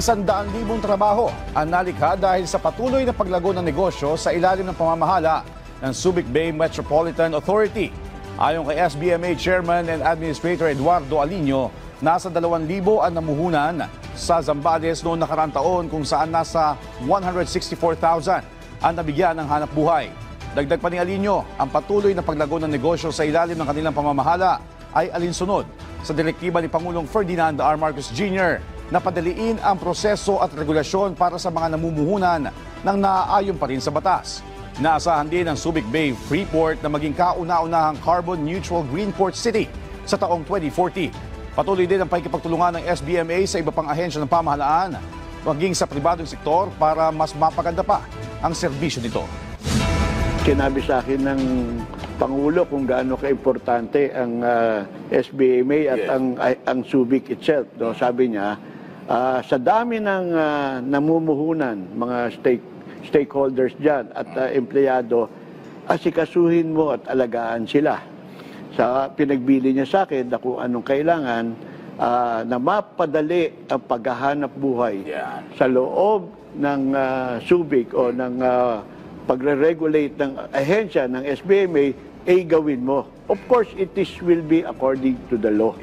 100,000 trabaho ang nalikha dahil sa patuloy na paglago ng negosyo sa ilalim ng pamamahala ng Subic Bay Metropolitan Authority. Ayon kay SBMA Chairman and Administrator Eduardo Alino, nasa 2,000 ang namuhunan sa Zambales noong nakaraang taon kung saan nasa 164,000 ang nabigyan ng hanap buhay. Dagdag pa ni Alino, ang patuloy na paglago ng negosyo sa ilalim ng kanilang pamamahala ay alinsunod sa direktiba ni Pangulong Ferdinand R. Marcos Jr. na padaliin ang proseso at regulasyon para sa mga namumuhunan ng naaayon pa rin sa batas. Naasahan din ng Subic Bay Freeport na maging kauna-unahang carbon-neutral green port city sa taong 2040. Patuloy din ang pakikipagtulungan ng SBMA sa iba pang ahensya ng pamahalaan, maging sa pribadong sektor para mas mapaganda pa ang serbisyo nito. Sinabi sa akin ng Pangulo kung gaano kaimportante ang SBMA at ang Subic itself. No? Sabi niya, sa dami ng namumuhunan, mga stakeholders dyan at empleyado, asikasuhin mo at alagaan sila. Sa pinagbili niya sa akin na kung anong kailangan na mapadali ang paghahanap buhay sa loob ng Subic o ng pagre-regulate ng ahensya ng SBMA, ay gawin mo. Of course, will be according to the law.